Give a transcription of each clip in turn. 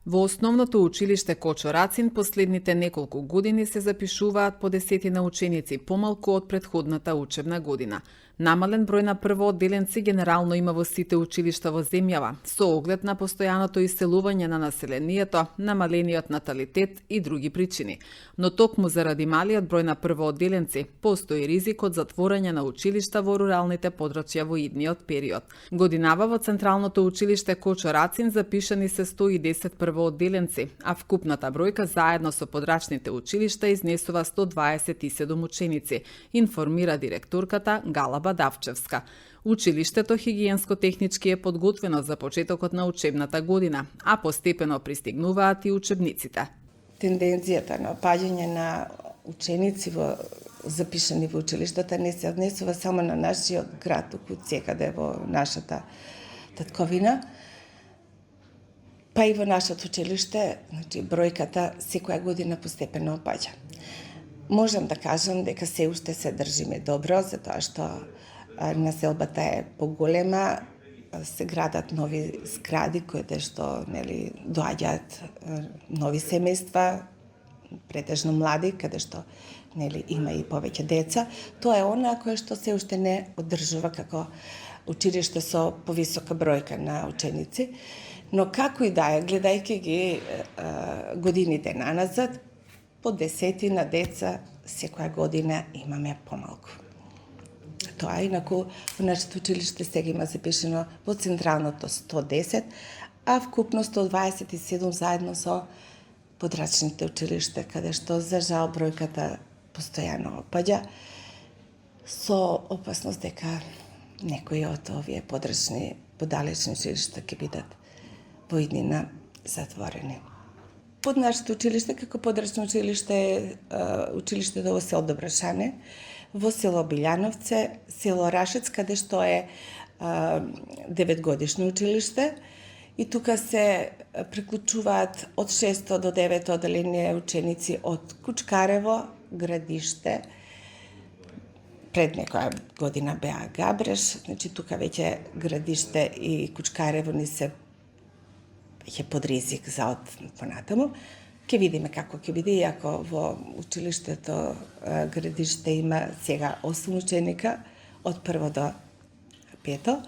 Во основното училиште Кочо Рацин последните неколку години се запишуваат по десетина ученици помалку од претходната учебна година. Намален број на првоодделенци генерално има во сите училишта во земјава, со оглед на постојаното иселување на населението, намалениот наталитет и други причини. Но токму заради малиот број на првоодделенци, постои ризик од затворање на училишта во руралните подрачја во идниот период. Годинава во Централното училиште Кочо Рацин запишани се 110 првоодделенци, а вкупната бројка заедно со подрачните училишта изнесува 127 ученици, информира директорката Гала Бадавчевска. Училиштето хигиенско-технички е подготвено за почетокот на учебната година, а постепено пристигнуваат и учебниците. Тенденцијата на опаѓање на ученици запишани во училиштата не се однесува само на нашиот град, туку секаде во нашата татковина, па и во нашето училиште, значи бројката секоја година постепено опаѓа. Можам да кажам дека се уште се држиме добро, затоа што населбата е поголема, се градат нови згради кои што доаѓаат нови семејства, претежно млади, каде што има и повеќе деца. Тоа е она кое што се уште не одржува како училиште со повисока бројка на ученици, но како и да е, гледајќи ги годините наназад, по десетина деца секоја година имаме помалку. Тоа инаку во нашето училиште сега има запишено во Централното 110, а вкупно 127 заедно со подрачните училишта, каде што за жал бројката постојано опаѓа, со опасност дека некои од овие подрачни, подалечни училишта ќе бидат во иднина затворени. Под нашето училиште, како подрачно училиште, училиштето во село Добрашане, во село Билјановце, село Рашец, каде што е 9-годишно училиште, и тука се приклучуваат од 6 до 9 одделение ученици од Кучкарево, Градиште, пред некоја година беа Габреш, значи тука веќе Градиште и Кучкарево ни се веќе под ризик за од понатаму. Ке видиме како ќе биде, иако во училиштето Градиште има сега 8 ученика, од 1 до 5.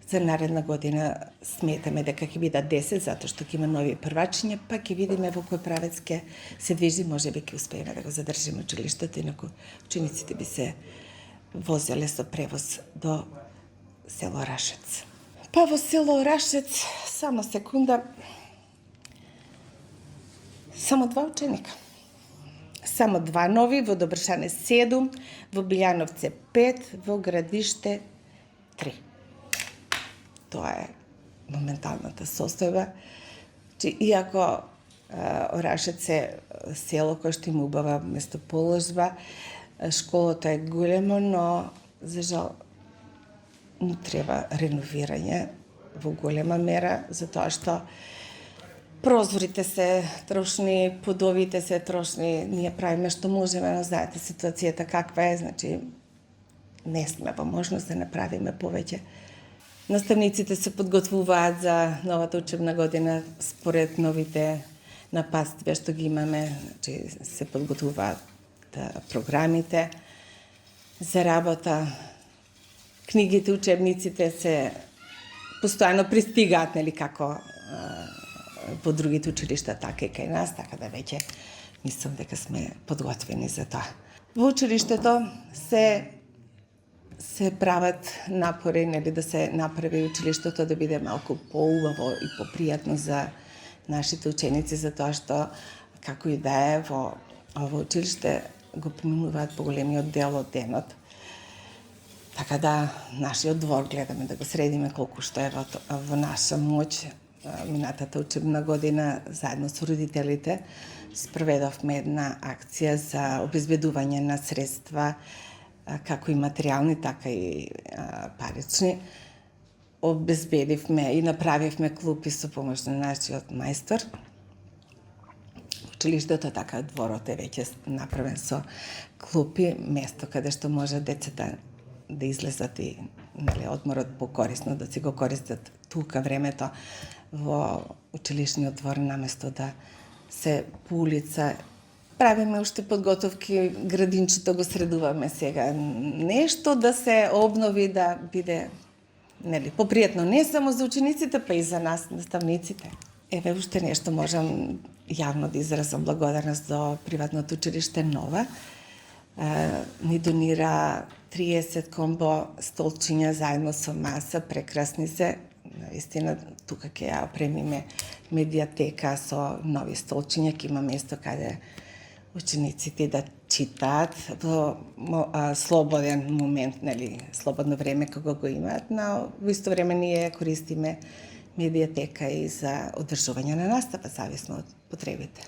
За наредна година сметаме дека ќе бидат 10, затоа што ќе има нови првачиња, па ќе видиме во кој правец ќе се движи, можеби ќе успееме да го задржиме училиштето, инаку учениците би се возеле со превоз до село Рашец. Па во село Рашец, само секунда, само 2 ученика. Само 2 нови, во Добршане 7, во Билјановце 5, во Градиште 3. Тоа е моменталната состојба. Иако Орашец е село кое што има убава местоположба, школата е големо, но за жал му треба реновирање во голема мера, затоа што прозорите се трошни, подовите се трошни, ние правиме што можеме, но знаете ситуацијата каква е, значи не сме во можност да направиме повеќе. Наставниците се подготвуваат за новата учебна година според новите напастви што ги имаме, значи се подготвуваат програмите за работа, книгите, учебниците се постојано пристигаат, како во другите училишта, така и кај нас, така да веќе мислам дека сме подготвени за тоа. Во училиштето се прават напори, да се направи училиштето да биде малку поубаво и попријатно за нашите ученици, затоа што како и да е во ово училиште го поминуваат поголемиот дел од денот. Така да нашиот двор гледаме да го средиме колку што е во наша моќ. Минатата учебна година заедно со родителите спроведовме една акција за обезбедување на средства, како и материјални, така и парични. Обезбедивме и направивме клупи со помош на нашиот мајстор. Училиштето, така дворот е веќе направен со клупи, место каде што може децата да излезат и одморот покорисно, да си го користат тука времето во училишниот двор, наместо да се по улица. Правиме уште подготовки, градинчето го средуваме сега. Нешто да се обнови, да биде попријатно не само за учениците, па и за нас, наставниците. Еве уште нешто можам јавно да изразам благодарност до приватното училиште Нова. Ни донира 30 комбо столчиња заедно со маса, прекрасни се. Наистина, тука ќе ја опремиме медиатека со нови столчиња, ќе има место каде учениците да читаат во слободен момент, слободно време кога го имаат, но во исто време ние користиме медиатека и за одржување на настава, зависно од потребите.